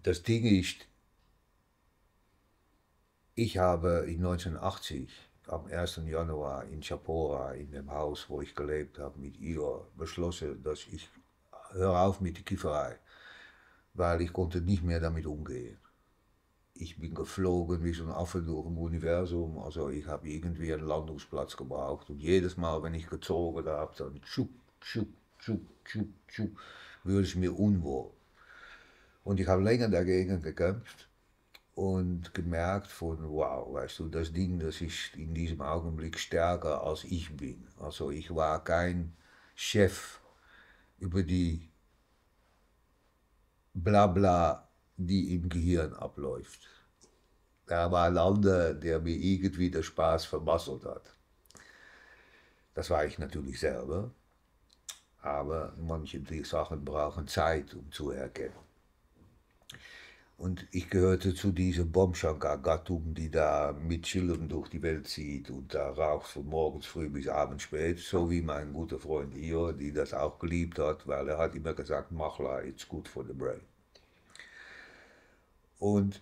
Das Ding ist, ich habe in 1980 am 1. Januar in Chapora, in dem Haus, wo ich gelebt habe, mit ihr beschlossen, dass ich höre auf mit der Kifferei, weil ich konnte nicht mehr damit umgehen. Ich bin geflogen wie so ein Affe durch im Universum, also ich habe irgendwie einen Landungsplatz gebraucht und jedes Mal, wenn ich gezogen habe, dann tschuck, tschuck, tschuck, tschuck, tschuck, würde es mir unwohl. Und ich habe länger dagegen gekämpft und gemerkt von, wow, weißt du, das Ding, das ist in diesem Augenblick stärker als ich bin. Also ich war kein Chef über die Blabla, die im Gehirn abläuft. Da war ein anderer, der mir irgendwie den Spaß vermasselt hat. Das war ich natürlich selber, aber manche Sachen brauchen Zeit, um zu erkennen. Und ich gehörte zu dieser Bomschanka-Gattung, die da mit Chillen durch die Welt zieht und da raucht von morgens früh bis abends spät, so wie mein guter Freund hier, die das auch geliebt hat, weil er hat immer gesagt, Machla, it's good for the brain. Und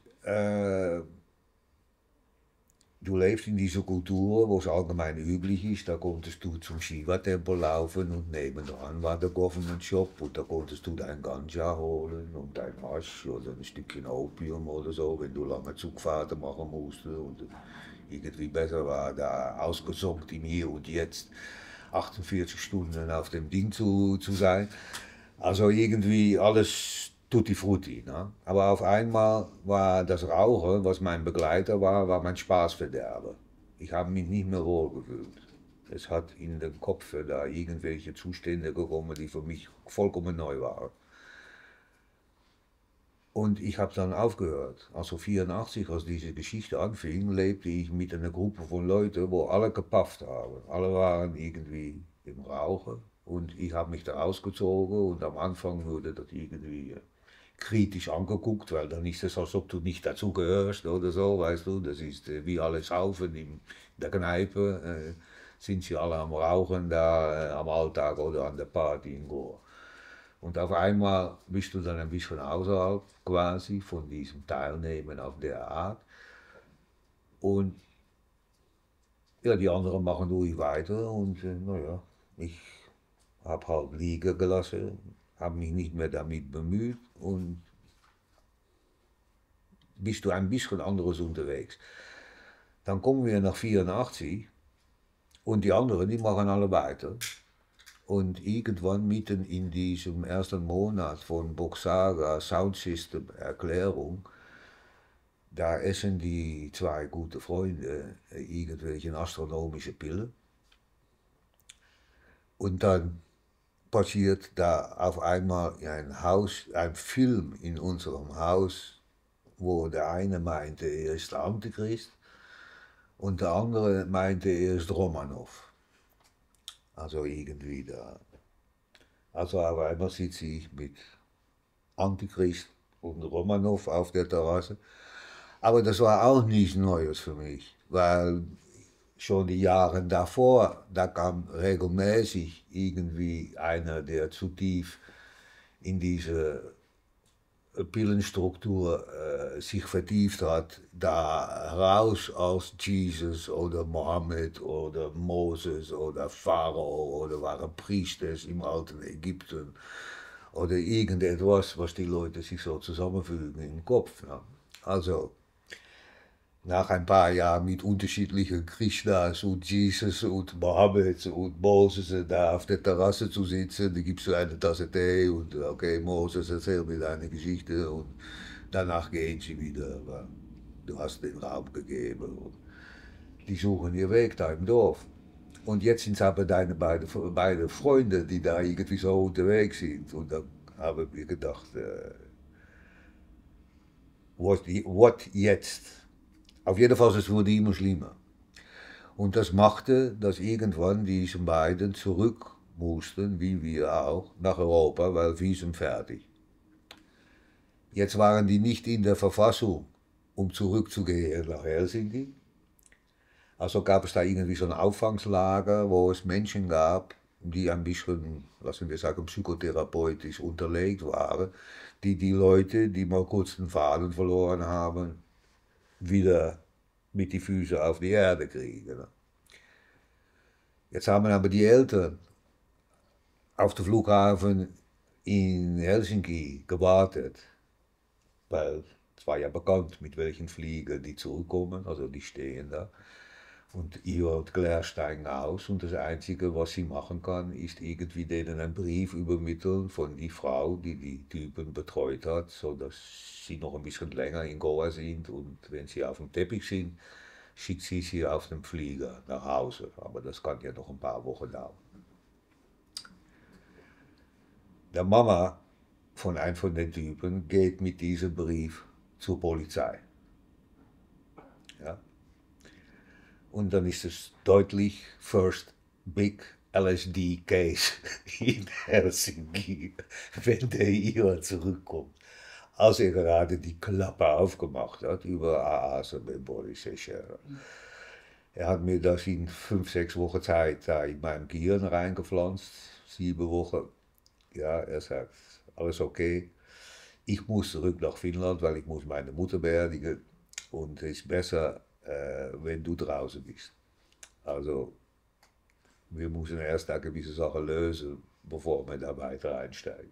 du lebst in dieser Kultur, wo es allgemein üblich ist, da konntest du zum Shiva-Tempel laufen und nebenan war der Government Shop und da konntest du dein Ganja holen und dein Hasch oder ein Stückchen Opium oder so, wenn du lange Zugfahrten machen musstest und irgendwie besser war, da ausgesonkt im Hier und Jetzt 48 Stunden auf dem Ding zu sein. Also irgendwie alles tutti frutti. Ne? Aber auf einmal war das Rauchen, was mein Begleiter war, war mein Spaßverderber. Ich habe mich nicht mehr wohl gefühlt. Es hat in den Kopf da irgendwelche Zustände gekommen, die für mich vollkommen neu waren. Und ich habe dann aufgehört. Also 84, als diese Geschichte anfing, lebte ich mit einer Gruppe von Leuten, wo alle gepafft haben. Alle waren irgendwie im Rauchen und ich habe mich da ausgezogen und am Anfang wurde das irgendwie kritisch angeguckt, weil dann ist es, als ob du nicht dazugehörst oder so, weißt du. Das ist wie alles Saufen in der Kneipe, sind sie alle am Rauchen da am Alltag oder an der Party in Goa. Und auf einmal bist du dann ein bisschen außerhalb quasi von diesem Teilnehmen auf der Art. Und ja, die anderen machen ruhig weiter und naja, ich habe halt liegen gelassen, habe mich nicht mehr damit bemüht und bist du ein bisschen anderes unterwegs. Dann kommen wir nach 84 und die anderen, die machen alle weiter. Und irgendwann mitten in diesem ersten Monat von Boxaga Sound System Erklärung, da essen die zwei gute Freunde irgendwelche astronomische Pillen. Und dann passiert da auf einmal ein Film in unserem Haus, wo der eine meinte, er ist der Antichrist und der andere meinte, er ist Romanov. Also irgendwie da. Also auf einmal sitze ich mit Antichrist und Romanov auf der Terrasse. Aber das war auch nichts Neues für mich, weil schon die Jahre davor, da kam regelmäßig irgendwie einer, der zu tief in diese Pillenstruktur sich vertieft hat, da raus als Jesus oder Mohammed oder Moses oder Pharao oder waren Priesters im alten Ägypten oder irgendetwas, was die Leute sich so zusammenfügen im Kopf. Ne? Also nach ein paar Jahren mit unterschiedlichen Krishnas und Jesus und Mohammed und Moses da auf der Terrasse zu sitzen, da gibst du eine Tasse Tee und okay, Moses, erzähl mir deine Geschichte und danach gehen sie wieder, weil du hast den Raum gegeben und die suchen ihr Weg da im Dorf. Und jetzt sind es aber deine beide Freunde, die da irgendwie so unterwegs sind. Und da habe ich mir gedacht, what jetzt? Auf jeden Fall, es wurde immer schlimmer. Und das machte, dass irgendwann diese beiden zurück mussten, wie wir auch, nach Europa, weil Visum fertig. Jetzt waren die nicht in der Verfassung, um zurückzugehen nach Helsinki. Also gab es da irgendwie so ein Auffangslager, wo es Menschen gab, die ein bisschen, lassen wir sagen, psychotherapeutisch unterlegt waren, die die Leute, die mal kurz den Faden verloren haben, wieder mit die Füße auf die Erde kriegen. Ne? Jetzt haben aber die Eltern auf dem Flughafen in Helsinki gewartet, weil es war ja bekannt, mit welchen Flieger die zurückkommen, also die stehen da. Und Io und Claire steigen aus und das Einzige, was sie machen kann, ist irgendwie denen einen Brief übermitteln von die Frau, die die Typen betreut hat, sodass sie noch ein bisschen länger in Goa sind und wenn sie auf dem Teppich sind, schickt sie auf dem Flieger nach Hause. Aber das kann ja noch ein paar Wochen dauern. Der Mama von einem von den Typen geht mit diesem Brief zur Polizei. Ja? Und dann ist es deutlich First Big LSD Case in Helsinki, wenn der hier zurückkommt. Als er gerade die Klappe aufgemacht hat über Aase bei Boris Scherer. Er hat mir das in 5, 6 Wochen Zeit da in meinem Gehirn reingepflanzt, 7 Wochen. Ja, er sagt, alles okay. Ich muss zurück nach Finnland, weil ich muss meine Mutter beerdigen. Und es ist besser, wenn du draußen bist. Also, wir müssen erst eine gewisse Sache lösen, bevor wir da weiter einsteigen.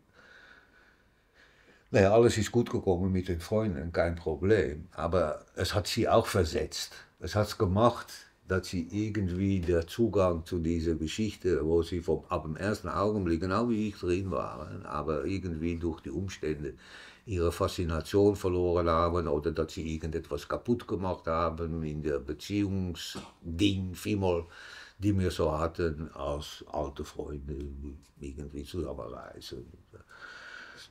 Naja, alles ist gut gekommen mit den Freunden, kein Problem. Aber es hat sie auch versetzt. Es hat es gemacht, dass sie irgendwie der Zugang zu dieser Geschichte, wo sie ab dem ersten Augenblick, genau wie ich drin war, aber irgendwie durch die Umstände ihre Faszination verloren haben oder dass sie irgendetwas kaputt gemacht haben in der Beziehungsding, vielmal, die wir so hatten als alte Freunde, die irgendwie zusammenreisen.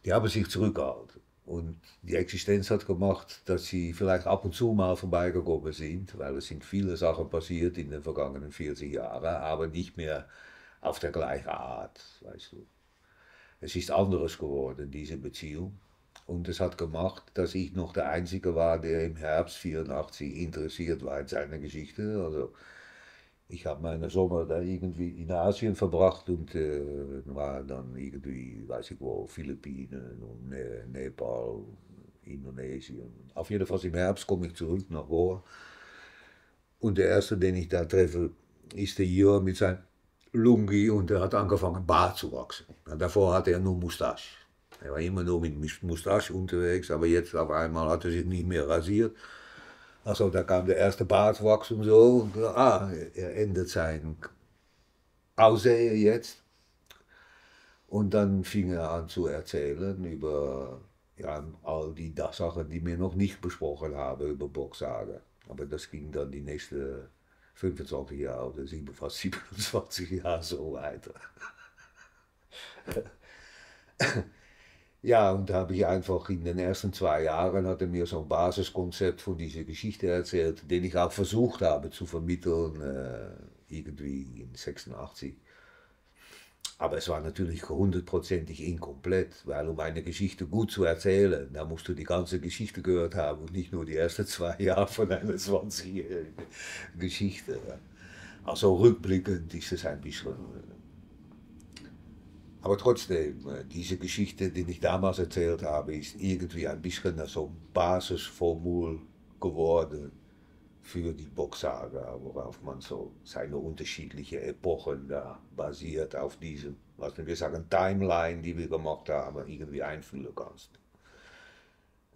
Die haben sich zurückgehalten. Und die Existenz hat gemacht, dass sie vielleicht ab und zu mal vorbeigekommen sind, weil es sind viele Sachen passiert in den vergangenen 40 Jahren, aber nicht mehr auf der gleichen Art, weißt du. Es ist anderes geworden, diese Beziehung. Und es hat gemacht, dass ich noch der Einzige war, der im Herbst 84 interessiert war in seiner Geschichte. Also ich habe meine Sommer da irgendwie in Asien verbracht und war dann irgendwie, weiß ich wo, Philippinen und Nepal, Indonesien. Auf jeden Fall im Herbst komme ich zurück nach Goa. Und der erste, den ich da treffe, ist der Jörg mit seinem Lungi und der hat angefangen Bart zu wachsen. Davor hatte er nur Mustache. Er war immer nur mit Mustache unterwegs, aber jetzt auf einmal hat er sich nicht mehr rasiert. Also da kam der erste Bartwachs und so. Und, er ändert sein Aussehen jetzt. Und dann fing er an zu erzählen über ja, all die Sachen, die wir noch nicht besprochen haben über Boxsager. Aber das ging dann die nächsten 25 Jahre oder fast 27 Jahre so weiter. Ja, und da habe ich einfach in den ersten 2 Jahren hat er mir so ein Basiskonzept von dieser Geschichte erzählt, den ich auch versucht habe zu vermitteln, irgendwie in 86. Aber es war natürlich hundertprozentig inkomplett, weil um eine Geschichte gut zu erzählen, da musst du die ganze Geschichte gehört haben und nicht nur die ersten 2 Jahre von einer 20-jährigen Geschichte. Also rückblickend ist es ein bisschen. Aber trotzdem, diese Geschichte, die ich damals erzählt habe, ist irgendwie ein bisschen so Basisformul geworden für die Boxsaga, worauf man so seine unterschiedlichen Epochen da basiert auf diesem, was wir sagen, Timeline, die wir gemacht haben, irgendwie einfühlen kannst.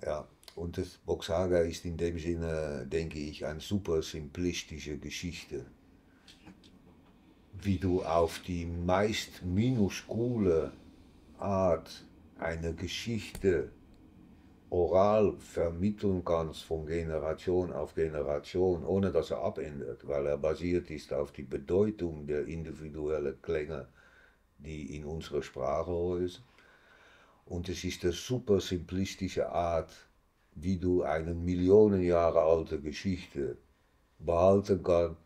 Ja, und das Boxsaga ist in dem Sinne, denke ich, eine super simplistische Geschichte, wie du auf die meist minuskule Art eine Geschichte oral vermitteln kannst von Generation auf Generation, ohne dass er abändert, weil er basiert ist auf die Bedeutung der individuellen Klänge, die in unserer Sprache häusen. Und es ist eine super simplistische Art, wie du eine Millionen Jahre alte Geschichte behalten kannst,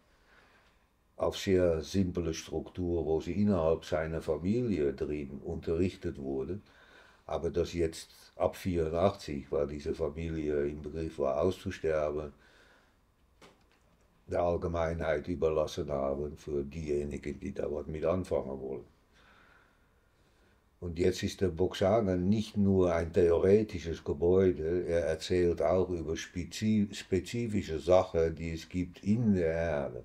auf sehr simple Struktur, wo sie innerhalb seiner Familie drin unterrichtet wurde, aber das jetzt ab 84, weil diese Familie im Begriff war auszusterben, der Allgemeinheit überlassen haben für diejenigen, die da was mit anfangen wollen. Und jetzt ist der Boxhagen nicht nur ein theoretisches Gebäude, er erzählt auch über spezifische Sachen, die es gibt in der Erde,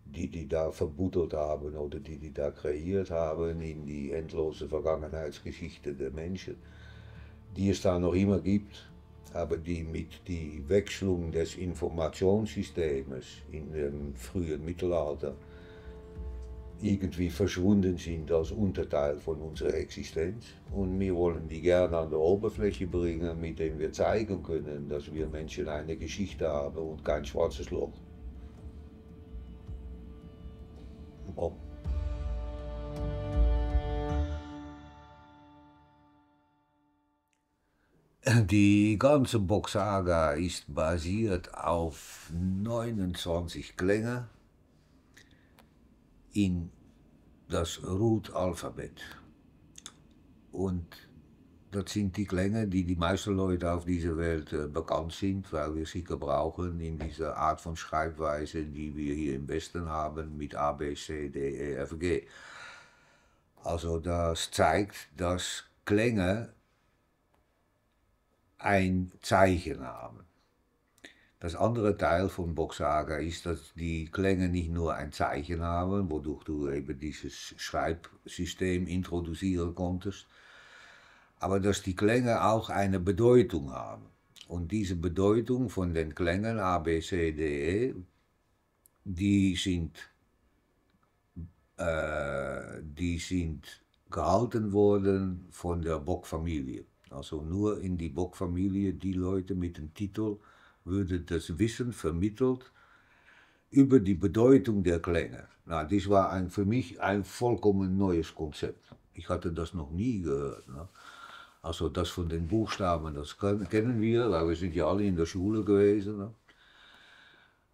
die da verbuddelt haben oder die da kreiert haben in die endlose Vergangenheitsgeschichte der Menschen, die es da noch immer gibt, aber die mit der Wechselung des Informationssystems in dem frühen Mittelalter irgendwie verschwunden sind als Unterteil von unserer Existenz. Und wir wollen die gerne an die Oberfläche bringen, mit dem wir zeigen können, dass wir Menschen eine Geschichte haben und kein schwarzes Loch. Oh. Die ganze Boxsaga ist basiert auf 29 Klänge in das Root-Alphabet. Und das sind die Klänge, die die meisten Leute auf dieser Welt bekannt sind, weil wir sie gebrauchen in dieser Art von Schreibweise, die wir hier im Westen haben, mit A, B, C, D, E, F, G. Also das zeigt, dass Klänge ein Zeichen haben. Das andere Teil von Boxhaga ist, dass die Klänge nicht nur ein Zeichen haben, wodurch du eben dieses Schreibsystem introduzieren konntest, aber dass die Klänge auch eine Bedeutung haben. Und diese Bedeutung von den Klängen A, B, C, D, E, die sind gehalten worden von der Bock-Familie. Also nur in die Bock-Familie, die Leute mit dem Titel, würde das Wissen vermittelt über die Bedeutung der Klänge. Na, das war für mich ein vollkommen neues Konzept. Ich hatte das noch nie gehört. Ne? Also das von den Buchstaben, das kennen wir, weil wir sind ja alle in der Schule gewesen.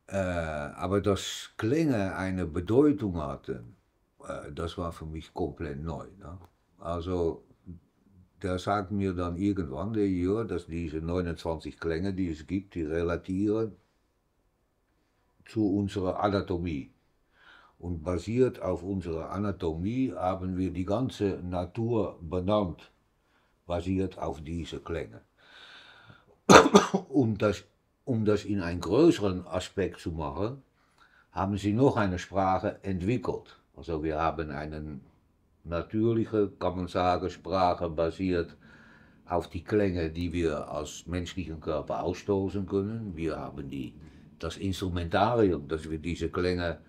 Ne? Aber dass Klänge eine Bedeutung hatten, das war für mich komplett neu. Ne? Also der sagt mir dann irgendwann, der Jörg, dass diese 29 Klänge, die es gibt, die relatieren zu unserer Anatomie. Und basiert auf unserer Anatomie haben wir die ganze Natur benannt, basiert auf diese Klänge. Um das in einen größeren Aspekt zu machen, haben sie noch eine Sprache entwickelt. Also wir haben eine natürliche, kann man sagen, Sprache basiert auf die Klänge, die wir als menschlichen Körper ausstoßen können. Wir haben das Instrumentarium, dass wir diese Klänge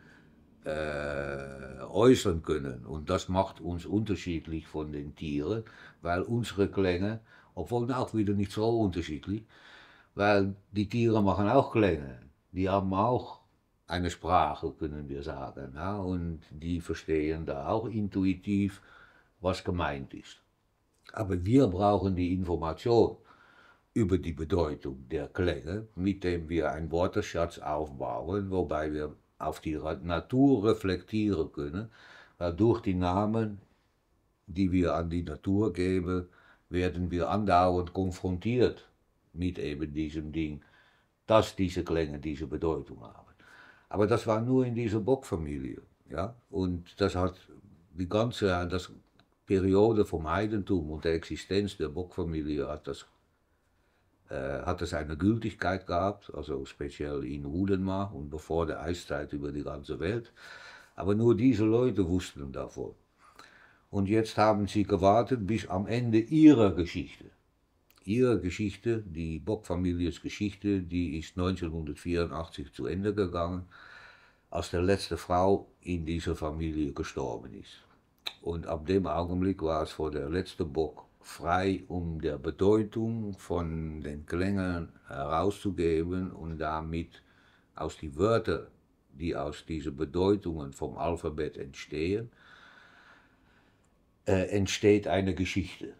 äußern können. Und das macht uns unterschiedlich von den Tieren, weil unsere Klänge, obwohl auch wieder nicht so unterschiedlich, weil die Tiere machen auch Klänge. Die haben auch eine Sprache, können wir sagen. Ja? Und die verstehen da auch intuitiv, was gemeint ist. Aber wir brauchen die Information über die Bedeutung der Klänge, mit dem wir einen Worteschatz aufbauen, wobei wir auf die Natur reflektieren können, weil durch die Namen, die wir an die Natur geben, werden wir andauernd konfrontiert mit eben diesem Ding, dass diese Klänge diese Bedeutung haben. Aber das war nur in dieser Bockfamilie. Ja? Und das hat die ganze Periode vom Heidentum und der Existenz der Bockfamilie hat das eine Gültigkeit gehabt, also speziell in Rudenmar und bevor der Eiszeit über die ganze Welt. Aber nur diese Leute wussten davon. Und jetzt haben sie gewartet bis am Ende ihrer Geschichte. Ihre Geschichte, die Bock-Families Geschichte, die ist 1984 zu Ende gegangen, als der letzte Frau in dieser Familie gestorben ist. Und ab dem Augenblick war es für der letzte Bock frei, um der Bedeutung von den Klängen herauszugeben und damit aus die Wörter, die aus diesen Bedeutungen vom Alphabet entstehen, entsteht eine Geschichte.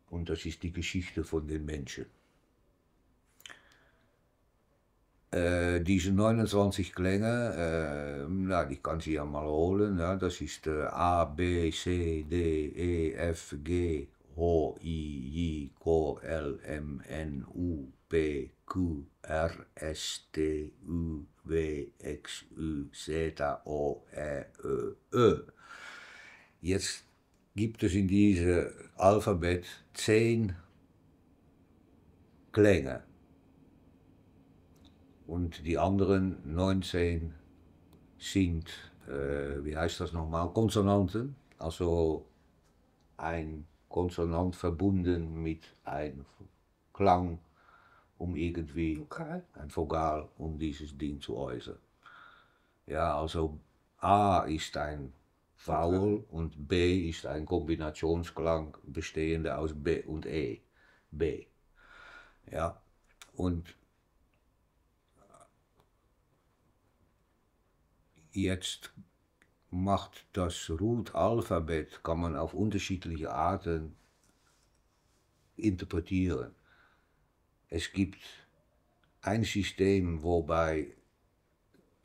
Und das ist die Geschichte von den Menschen. Diese 29 Klänge, die kann ich ja mal holen. Ja, das ist A, B, C, D, E, F, G, H, I, J, K, L, M, N, U, P, Q, R, S, T, U, W, X, U, Z, O, Ö, Ö. Jetzt gibt es in diesem Alphabet 10 Klänge. Und die anderen 19 sind, wie heißt das nochmal, Konsonanten. Also ein Konsonant verbunden mit einem Klang, um irgendwie ein Vokal, um dieses Ding zu äußern. Ja, also A ist ein Vowel und B ist ein Kombinationsklang bestehend aus B und E. B. Ja, und jetzt macht das Root-Alphabet, kann man auf unterschiedliche Arten interpretieren. Es gibt ein System, wobei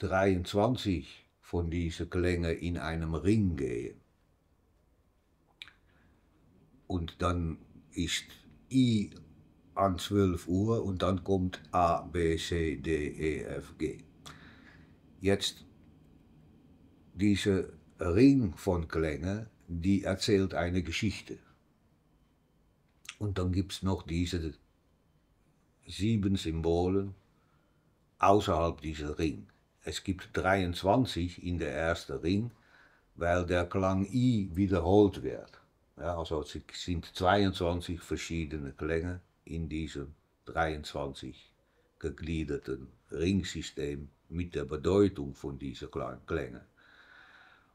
23 von diesen Klängen in einem Ring gehen. Und dann ist I an 12 Uhr und dann kommt A, B, C, D, E, F, G. Jetzt diese Ring von Klängen, die erzählt eine Geschichte. Und dann gibt es noch diese 7 Symbolen außerhalb dieser Ring. Es gibt 23 in der ersten Ring, weil der Klang I wiederholt wird. Ja, also es sind 22 verschiedene Klänge in diesem 23 gegliederten Ringsystem mit der Bedeutung von diesen Klängen.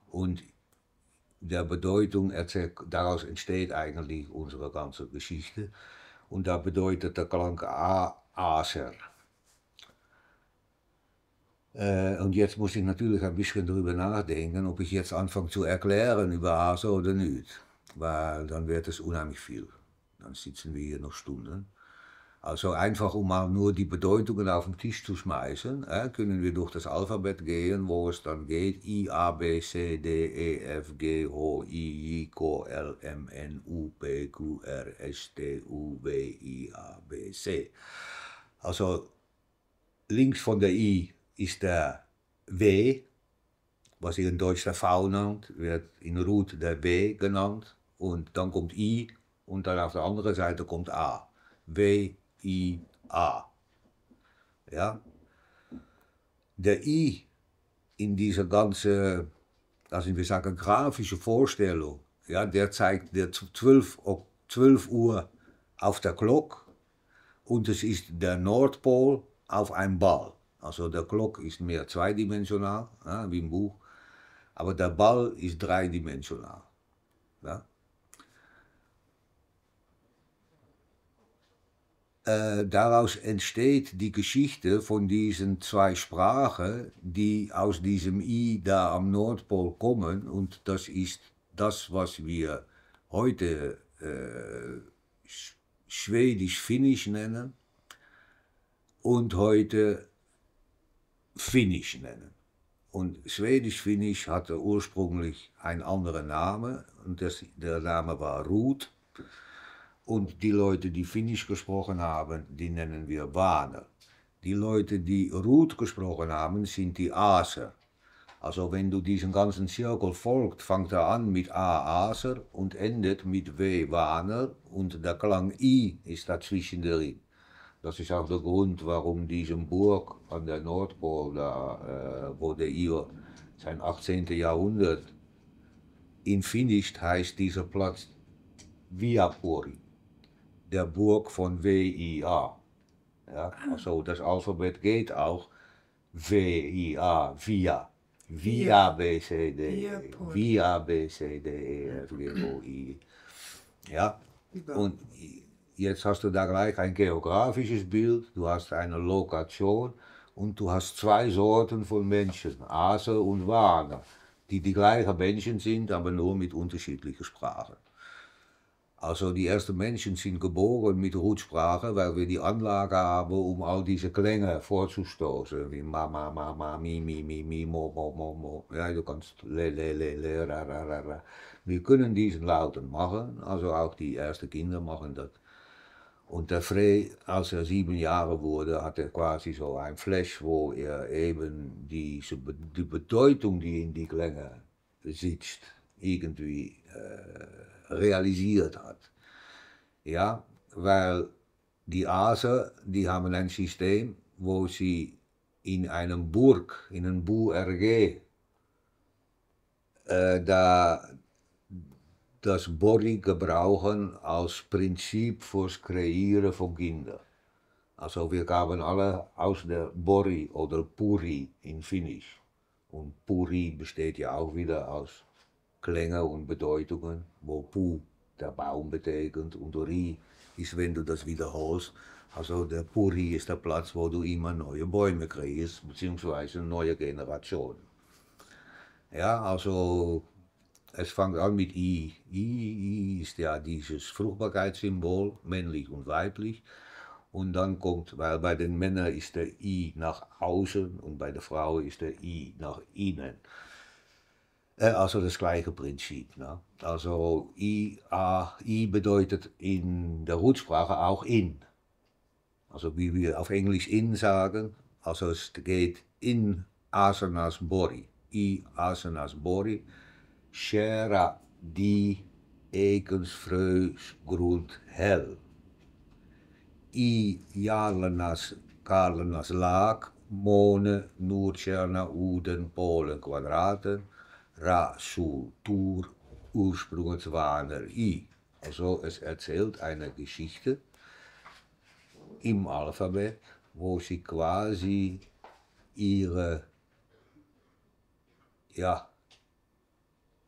Und der Bedeutung daraus entsteht eigentlich unsere ganze Geschichte. Und da bedeutet der Klang A, Aser. Und jetzt muss ich natürlich ein bisschen darüber nachdenken, ob ich jetzt anfange zu erklären über Aser oder nicht. Weil dann wird es unheimlich viel. Dann sitzen wir hier noch Stunden. Also einfach, um mal nur die Bedeutungen auf den Tisch zu schmeißen, können wir durch das Alphabet gehen, wo es dann geht: I, A, B, C, D, E, F, G, H, I, J, K, L, M, N, U, P, Q, R, S, T, U, W, I, A, B, C. Also links von der I ist der W, was ihr in Deutsch der V nennt, wird in Root der W genannt. Und dann kommt I und dann auf der anderen Seite kommt A. W, I, A. Ja? Der I in dieser ganzen, also wir sagen, grafische Vorstellung, ja, der zeigt der 12 Uhr auf der Glock und es ist der Nordpol auf einem Ball. Also der Glock ist mehr zweidimensional, ja, wie im Buch, aber der Ball ist dreidimensional. Ja? Daraus entsteht die Geschichte von diesen 2 Sprachen, die aus diesem I da am Nordpol kommen, und das ist das, was wir heute Schwedisch-Finnisch nennen und heute Finnisch nennen. Und Schwedisch-Finnisch hatte ursprünglich einen anderen Namen, und der Name war Root. Und die Leute, die Finnisch gesprochen haben, die nennen wir Vaner. Die Leute, die Root gesprochen haben, sind die Aser. Also wenn du diesen ganzen Zirkel folgst, fängt er an mit A, Aser und endet mit W, Vaner, und der Klang I ist dazwischen drin. Das ist auch der Grund, warum diese Burg an der Nordpol, da, wo der Ior sein 18. Jahrhundert in Finnisch heißt dieser Platz Viapuri, der Burg von WIA. Ja, also das Alphabet geht auch WIA, via. Via B, C, D, E. Via B, C, D, E, F, G, O, I. Ja, und jetzt hast du da gleich ein geografisches Bild, du hast eine Lokation und du hast 2 Sorten von Menschen, Aser und Vaner, die gleichen Menschen sind, aber nur mit unterschiedlichen Sprachen. Also die ersten Menschen sind geboren mit Root-Sprache, weil wir die Anlage haben, um all diese Klänge vorzustoßen, wie ma, ma, ma, ma, mi, mi, mi, mi, mo, mo, mo, mo. Ja, du kannst le, le, le, le, ra, ra, ra, ra. Wir können diesen Lauten machen, also auch die ersten Kinder machen das. Und der Frey, als er 7 Jahre wurde, hatte quasi so ein Flash, wo er eben die Bedeutung, die in die Klänge sitzt, irgendwie realisiert hat. Ja, weil die Aser, die haben ein System, wo sie in einem Burg, in einem BURG, da das Borri gebrauchen als Prinzip fürs Kreieren von Kindern. Also wir kamen alle aus der Borri oder Puri in Finnisch. Und Puri besteht ja auch wieder aus Klänge und Bedeutungen, wo Pu der Baum betekent und Ri ist, wenn du das wiederholst. Also der Puri ist der Platz, wo du immer neue Bäume kriegst, beziehungsweise neue Generationen. Ja, also es fängt an mit I. I ist ja dieses Fruchtbarkeitssymbol, männlich und weiblich. Und dann kommt, weil bei den Männern ist der I nach außen und bei der Frau ist der I nach innen. Also das gleiche Prinzip. Ne? Also I bedeutet in der Rootsprache auch in. Also wie wir auf Englisch in sagen, also es geht in asanas bori. I asanas bori. Shera die ekens vreus grond hel. I jalenas kalenas laak, mone, noordscherna, uden, polen, kwadraten, ra, sul, tur, ursprungswaner, I. Also es erzählt eine Geschichte im Alphabet, wo sie quasi ihre, ja,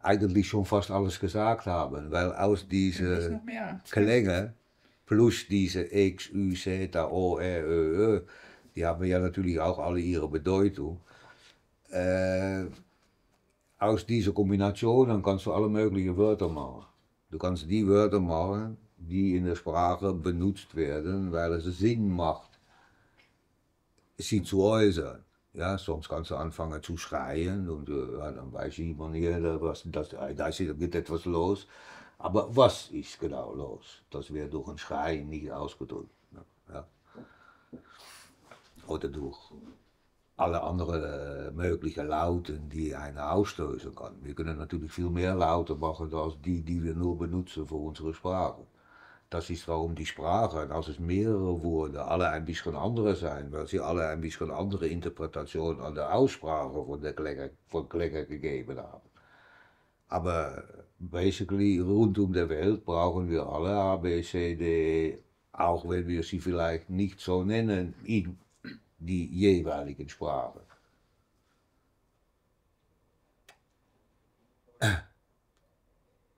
eigentlich schon fast alles gesagt haben, weil aus diesen Klängen plus diese X, U, Z, O, R, Ö, Ö, die haben ja natürlich auch alle ihre Bedeutung. Aus dieser Kombination kannst du alle möglichen Wörter machen. Du kannst die Wörter machen, die in der Sprache benutzt werden, weil es Sinn macht, sie zu äußern. Ja, sonst kannst du anfangen zu schreien und ja, dann weiß jemand hier, da geht etwas los. Aber was ist genau los? Das wird durch ein Schreien nicht ausgedrückt. Ja. Oder durch alle anderen möglichen Lauten, die einer ausstoßen kann. Wir können natürlich viel mehr Laute machen als die wir nur benutzen für unsere Sprache. Das ist warum die Sprache, als es mehrere Worte, alle ein bisschen anders sein, weil sie alle ein bisschen andere Interpretation an der Aussprache von Klängen gegeben haben. Aber basically rund um der Welt brauchen wir alle A, B, C, D, auch wenn wir sie vielleicht nicht so nennen in die jeweiligen Sprachen.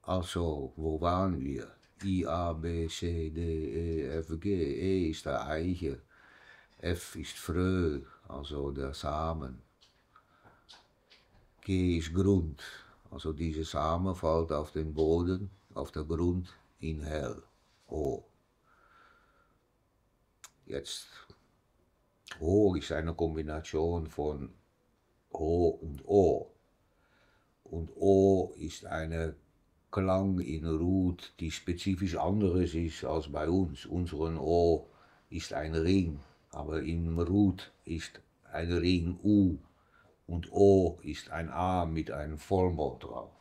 Also, wo waren wir? I, A, B, C, D, E, F, G. E ist der Eiche. F ist Frö, also der Samen. G ist Grund, also dieser Samen fällt auf den Boden, auf den Grund in hell. O. Jetzt, O ist eine Kombination von O und O. Und O ist eine Klang in Rut, die spezifisch anderes ist als bei uns. Unseren O ist ein Ring, aber im Rut ist ein Ring U und O ist ein A mit einem Vollmond drauf.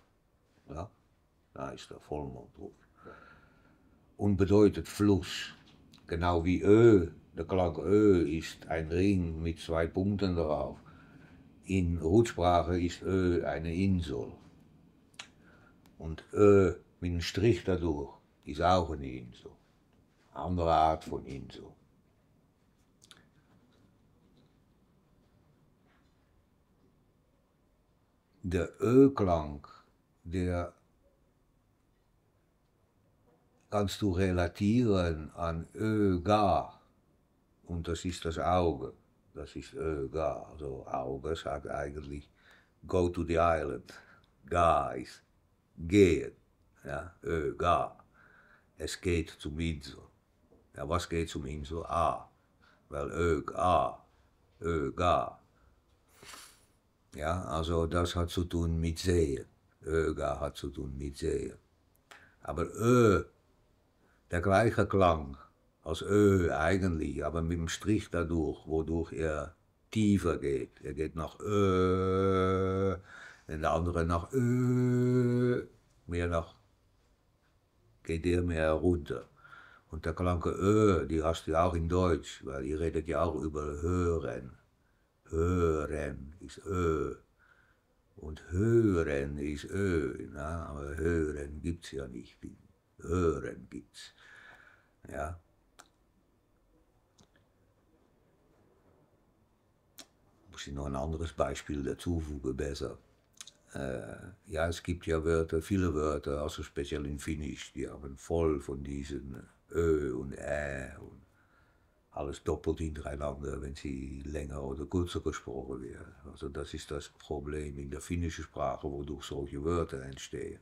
Ja? Da ist der Vollmond drauf. Und bedeutet Fluss. Genau wie Ö, der Klang Ö ist ein Ring mit 2 Punkten drauf. In Rutsprache ist Ö eine Insel. Und Ö mit einem Strich dadurch ist auch eine Insel. Eine andere Art von Insel. Der Ö-Klang, der kannst du relatieren an Ö-Ga. Und das ist das Auge. Das ist Ö-Ga. Also Auge sagt eigentlich go to the island. Ga ist gehen. Ja, Ga. Es geht zum Insel. Ja, was geht zum Insel? A. Weil Ö-Ga. Ö-Ga. Ja, also das hat zu tun mit Sehen. Ö-Ga hat zu tun mit Sehen. Aber Ö, der gleiche Klang, als Ö eigentlich, aber mit dem Strich dadurch, wodurch er tiefer geht. Er geht nach Ö, der andere nach Ö, mehr nach, geht der mehr runter. Und der Klanke Ö, die hast du ja auch in Deutsch, weil ihr redet ja auch über Hören. Hören ist Ö. Und Hören ist Ö, na, aber Hören gibt's ja nicht. Hören gibt's. Ja. Muss ich noch ein anderes Beispiel dazu fügen, besser. Ja, es gibt ja Wörter, viele Wörter, also speziell in Finnisch, die haben voll von diesen Ö und Ä und alles doppelt hintereinander, wenn sie länger oder kürzer gesprochen werden. Also das ist das Problem in der finnischen Sprache, wodurch solche Wörter entstehen.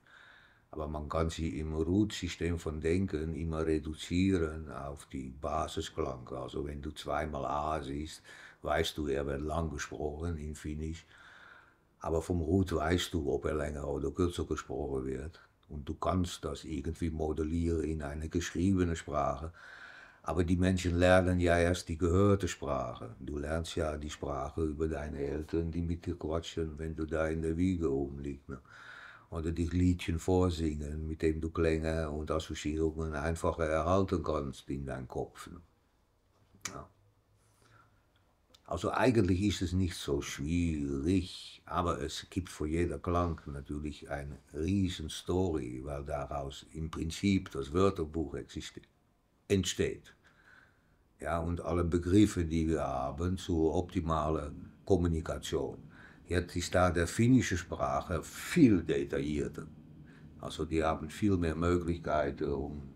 Aber man kann sie im Root-System von Denken immer reduzieren auf die Basisklang. Also wenn du zweimal A siehst, weißt du, er wird lang gesprochen in Finnisch. Aber vom Root weißt du, ob er länger oder kürzer gesprochen wird. Und du kannst das irgendwie modellieren in eine geschriebene Sprache. Aber die Menschen lernen ja erst die gehörte Sprache. Du lernst ja die Sprache über deine Eltern, die mit dir quatschen, wenn du da in der Wiege rumliegst. Ne? Oder die Liedchen vorsingen, mit dem du Klänge und Assoziierungen einfacher erhalten kannst in deinem Kopf. Ne? Ja. Also eigentlich ist es nicht so schwierig, aber es gibt für jeder Klang natürlich eine riesen Story, weil daraus im Prinzip das Wörterbuch entsteht. Ja, und alle Begriffe, die wir haben zur optimalen Kommunikation. Jetzt ist da der finnische Sprache viel detaillierter. Also die haben viel mehr Möglichkeiten, um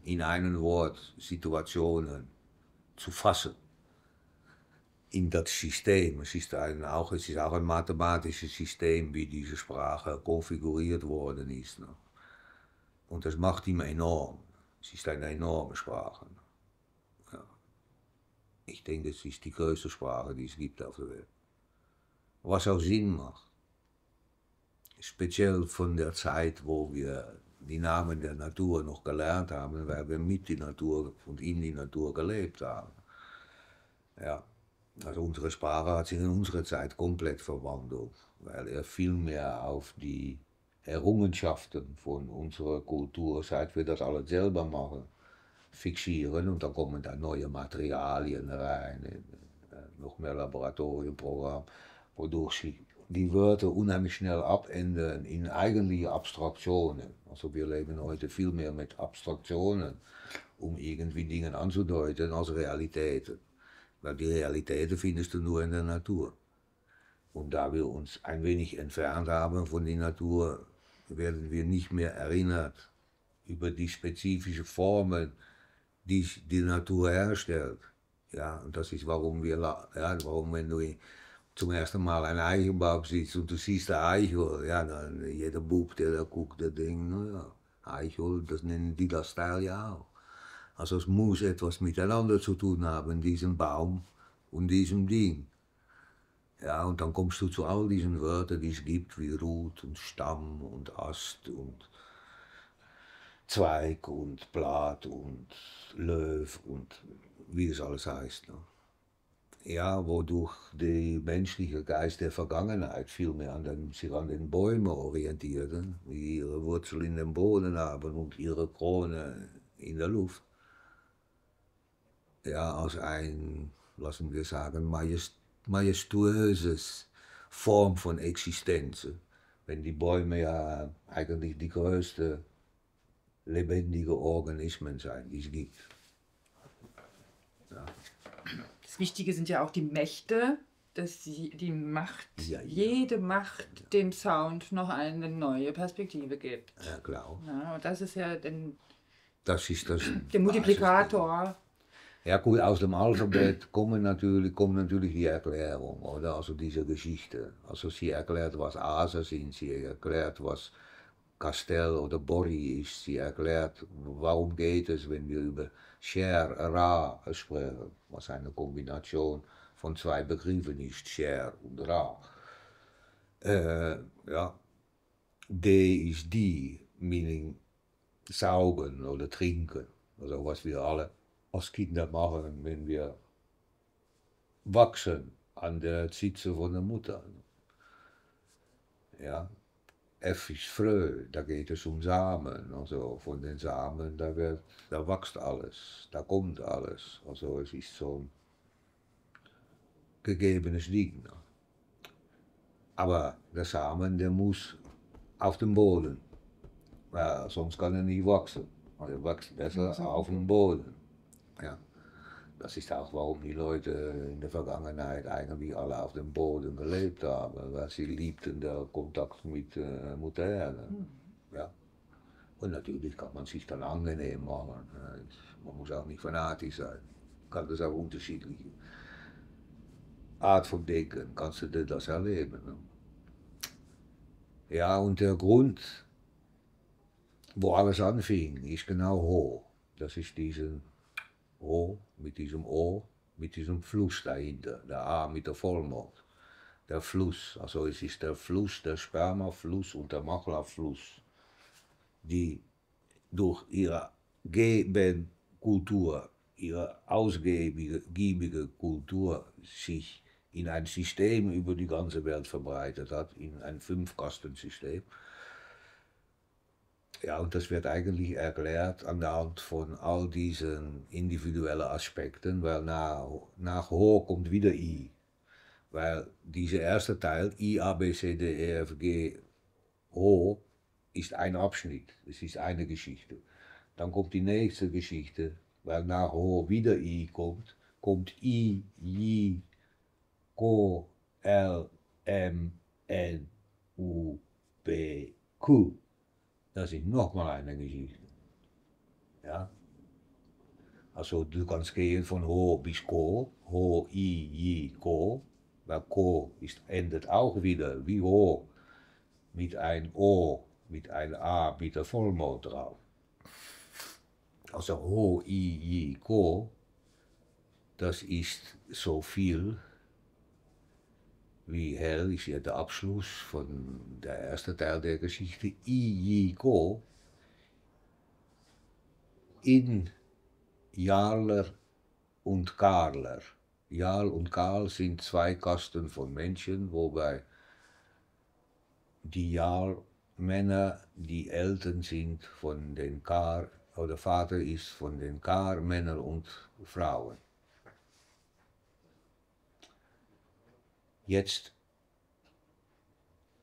in einem Wort Situationen zu fassen. In das System. Es ist auch ein mathematisches System, wie diese Sprache konfiguriert worden ist. Ne? Und das macht ihm enorm. Es ist eine enorme Sprache. Ja. Ich denke, es ist die größte Sprache, die es gibt auf der Welt. Was auch Sinn macht. Speziell von der Zeit, wo wir die Namen der Natur noch gelernt haben, weil wir mit der Natur und in die Natur gelebt haben. Ja. Also unsere Sprache hat sich in unserer Zeit komplett verwandelt, weil er viel mehr auf die Errungenschaften von unserer Kultur, seit wir das alles selber machen, fixieren und dann kommen da neue Materialien rein, noch mehr Laboratorienprogramm, wodurch sich die Wörter unheimlich schnell abändern in eigentliche Abstraktionen. Also wir leben heute viel mehr mit Abstraktionen, um irgendwie Dinge anzudeuten als Realitäten. Weil die Realitäten findest du nur in der Natur. Und da wir uns ein wenig entfernt haben von der Natur, werden wir nicht mehr erinnert über die spezifischen Formen, die die Natur herstellt. Ja, und das ist, warum warum wenn du zum ersten Mal einen Eichenbaum siehst und du siehst eine Eichel, ja, dann jeder Bub, der da guckt, der denkt, naja, Eichel, das nennen die das Teil ja auch. Also es muss etwas miteinander zu tun haben, diesen Baum und diesem Ding. Ja, und dann kommst du zu all diesen Wörtern, die es gibt, wie Rut und Stamm und Ast und Zweig und Blatt und Löw und wie es alles heißt. Ne? Ja, wodurch der menschliche Geist der Vergangenheit viel mehr sich an den Bäumen orientierte, die ihre Wurzel in den Boden haben und ihre Krone in der Luft. Ja, als ein, lassen wir sagen, majestuöses Form von Existenz. Wenn die Bäume ja eigentlich die größten lebendige Organismen sein, die es gibt. Ja. Das Wichtige sind ja auch die Mächte, dass die Macht, jede Macht dem Sound noch eine neue Perspektive gibt. Ja, klar. Ja, und das ist ja der Multiplikator. Ja gut, aus dem Alphabet kommen natürlich die Erklärungen, oder? Also diese Geschichte. Also sie erklärt, was Aser sind, sie erklärt, was Castell oder Borri ist, sie erklärt, warum geht es, wenn wir über Cher, Ra sprechen, was eine Kombination von zwei Begriffen ist, Cher und Ra. Ja, D ist die, meaning saugen oder trinken, also was wir alle als Kinder machen, wenn wir wachsen an der Zitze von der Mutter. Ja, F ist Frö, da geht es um Samen. Also von den Samen, da wächst alles, da kommt alles. Also es ist so ein gegebenes Ding. Aber der Samen, der muss auf dem Boden. Ja, sonst kann er nicht wachsen. Er wächst besser auf dem Boden. Ja. Das ist auch, warum die Leute in der Vergangenheit eigentlich alle auf dem Boden gelebt haben, weil sie liebten den Kontakt mit Mutter Erde. Ja. Und natürlich kann man sich dann angenehm machen. Man muss auch nicht fanatisch sein. Kann das auch unterschiedliche Art von Denken, kannst du das erleben. Ne? Ja, und der Grund, wo alles anfing, ist genau Ho. Das ist diesen O mit diesem O, mit diesem Fluss dahinter, der A mit der Vollmond. Der Fluss, also es ist der Fluss, der Spermafluss und der Machlerfluss, die durch ihre Gebenkultur, ihre ausgiebige Kultur sich in ein System über die ganze Welt verbreitet hat, in ein Fünfkastensystem. Ja, und das wird eigentlich erklärt an der Hand von all diesen individuellen Aspekten, weil nach Ho kommt wieder I. Weil dieser erste Teil, I, A, B, C, D, E, F, G, Ho, ist ein Abschnitt, es ist eine Geschichte. Dann kommt die nächste Geschichte, weil nach Ho wieder I kommt I, J, Ko, L, M, N, U, P, Q. Das ist nochmal eine Geschichte. Ja? Also du kannst gehen von Ho bis Ko, Ho, I, J, Ko, weil Ko endet auch wieder wie Ho, mit ein O, mit ein A, mit der Vollmond drauf. Also Ho, I, J, Ko, das ist so viel wie hell ist ja der Abschluss von der erste Teil der Geschichte, I, J, Ko, in Jarler und Karler. Jarl und Karl sind zwei Kasten von Menschen, wobei die Jarl-Männer die Eltern sind von den Kar, oder Vater ist von den Kar-Männern und Frauen. Jetzt,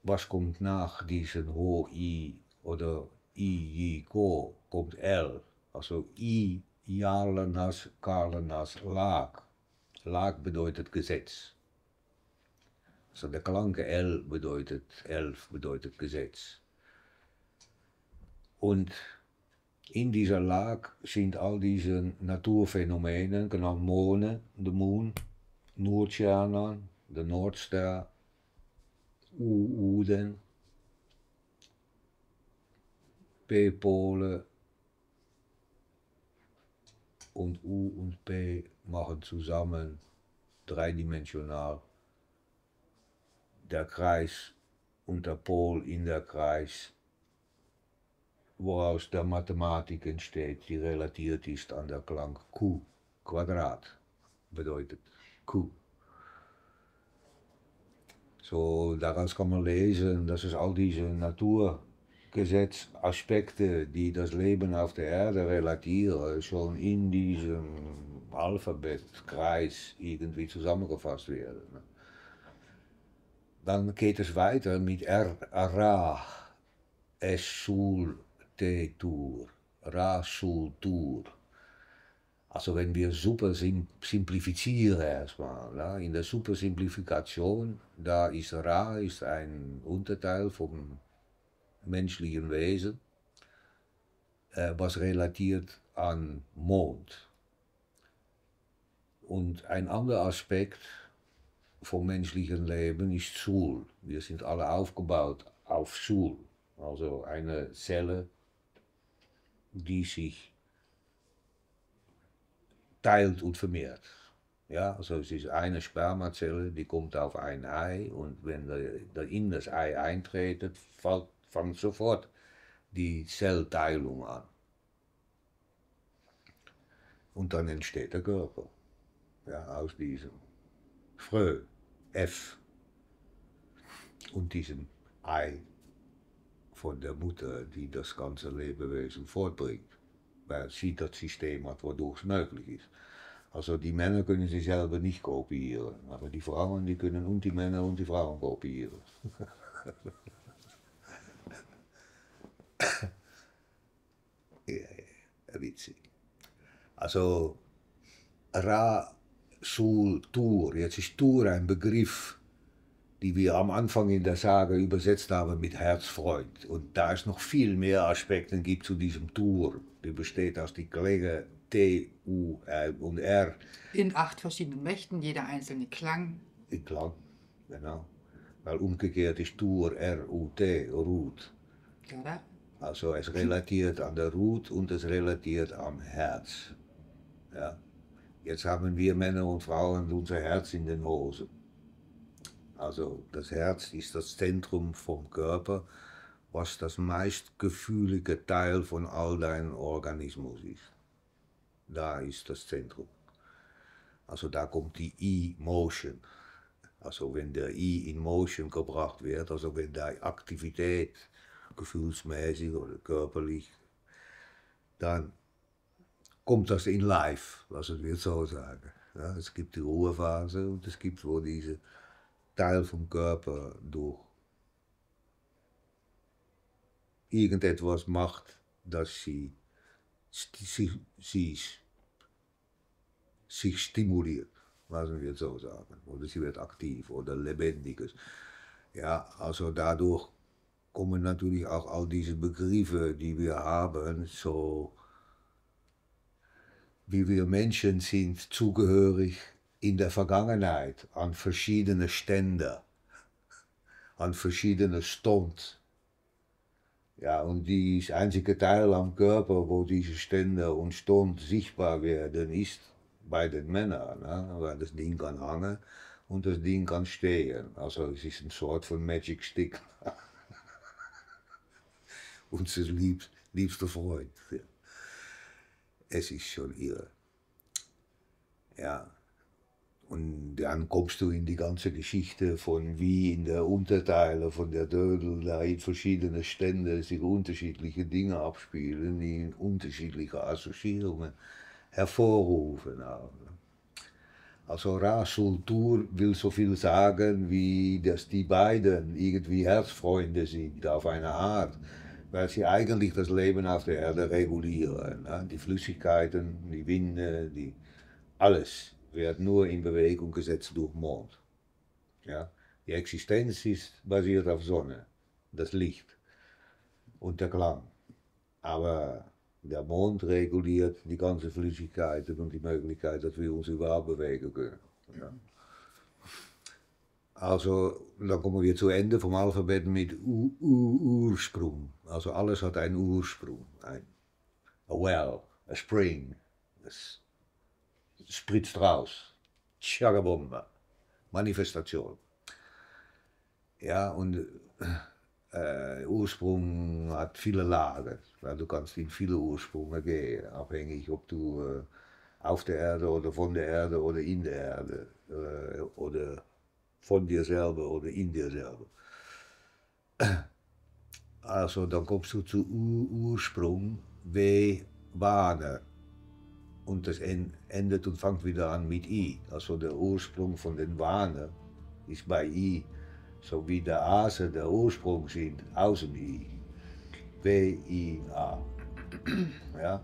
was kommt nach diesem Ho, I oder I, J, Ko, kommt L. Also I, Jarlenas, Karlenas, Laag. Laag bedeutet Gesetz. Also der Klanke L bedeutet 11, bedeutet Gesetz. Und in dieser Laag sind all diese Naturphänomene, genannt Monde, de Moon, Noordstjernen, de Noordster, U-Uden, P-Pole und U und P machen zusammen dreidimensional der Kreis und der Pol in der Kreis, woraus der Mathematik entsteht, die relatiert ist an der Klang Q, Quadrat, bedeutet Q. So, daraus kann man lesen, dass es all diese Naturgesetzaspekte, die das Leben auf der Erde relatieren, schon in diesem Alphabetkreis irgendwie zusammengefasst werden. Dann geht es weiter mit R, Ra, S, Sul, T, Tur, Ra, Sul, Tur. Also wenn wir super simplifizieren erstmal, ne? In der Supersimplifikation, da ist Ra ist ein Unterteil vom menschlichen Wesen, was relatiert an Mond. Und ein anderer Aspekt vom menschlichen Leben ist Sul. Wir sind alle aufgebaut auf Sul, also eine Zelle, die sich teilt und vermehrt. Ja, also es ist eine Spermazelle, die kommt auf ein Ei und wenn in das Ei eintretet, fängt sofort die Zellteilung an. Und dann entsteht der Körper. Ja, aus diesem Frö, F, und diesem Ei von der Mutter, die das ganze Lebewesen fortbringt. Weil sie das System hat, wodurch es möglich ist. Also die Männer können sich selber nicht kopieren, aber die Frauen, die können und die Männer und die Frauen kopieren. Ja, witzig. Also Ra, Sul, Tur. Jetzt ist Tur ein Begriff, die wir am Anfang in der Sage übersetzt haben mit Herzfreund. Und da es noch viel mehr Aspekte gibt zu diesem Tur. Die besteht aus den Klängen T, U, L und R. In 8 verschiedenen Mächten, jeder einzelne Klang. In Klang, genau. Weil umgekehrt ist Tur, R, U, T, Root. Oder? Also es relatiert an der Root und es relatiert am Herz. Ja. Jetzt haben wir Männer und Frauen unser Herz in den Hosen. Also das Herz ist das Zentrum vom Körper, was das meist gefühlige Teil von all deinem Organismus ist. Da ist das Zentrum. Also da kommt die E-Motion. Also wenn der E in Motion gebracht wird, also wenn da Aktivität gefühlsmäßig oder körperlich, dann kommt das in Live, lassen wir so sagen. Ja, es gibt die Ruhephase und es gibt wo diese Teil vom Körper durch irgendetwas macht, dass sie sich stimuliert, lassen wir so sagen. Oder sie wird aktiv oder lebendiges. Ja, also dadurch kommen natürlich auch all diese Begriffe, die wir haben, so wie wir Menschen sind, zugehörig in der Vergangenheit an verschiedene Stände, an verschiedene Stund. Ja, und das einzige Teil am Körper, wo diese Stände und Stund sichtbar werden, ist bei den Männern. Ne? Weil das Ding kann hangen und das Ding kann stehen. Also es ist ein Sort von Magic Stick. Unser liebster Freund. Ja. Es ist schon irre. Ja. Und dann kommst du in die ganze Geschichte von wie in der Unterteile von der Dödel da in verschiedene Stände sich unterschiedliche Dinge abspielen, die in unterschiedliche Assoziierungen hervorrufen. Also Rasultur will so viel sagen, wie dass die beiden irgendwie Herzfreunde sind auf eine Art, weil sie eigentlich das Leben auf der Erde regulieren. Die Flüssigkeiten, die Winde, alles wird nur in Bewegung gesetzt durch Mond. Ja? Die Existenz ist basiert auf Sonne, das Licht und der Klang. Aber der Mond reguliert die ganze Flüssigkeiten und die Möglichkeit, dass wir uns überhaupt bewegen können. Ja? Also, dann kommen wir zu Ende vom Alphabet mit Ursprung. Also alles hat einen Ursprung. A well, a spring. Es spritzt raus. Tschagabomba. Manifestation. Ja, und Ursprung hat viele Lagen. Weil du kannst in viele Ursprünge gehen. Abhängig, ob du auf der Erde oder von der Erde oder in der Erde oder von dir selber oder in dir selber. Also dann kommst du zu Ursprung, Wane. Und das endet und fängt wieder an mit I. Also der Ursprung von den Wane ist bei I, so wie der Ase der Ursprung sind, außen I. W-I-A. Ja?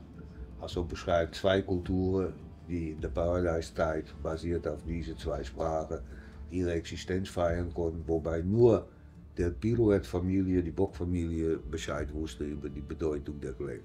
Also beschreibt zwei Kulturen, die in der Paradise-Zeit basiert auf diese zwei Sprachen ihre Existenz feiern konnten, wobei nur der Pirouette-Familie, die Bock-Familie, Bescheid wusste über die Bedeutung der Klänge.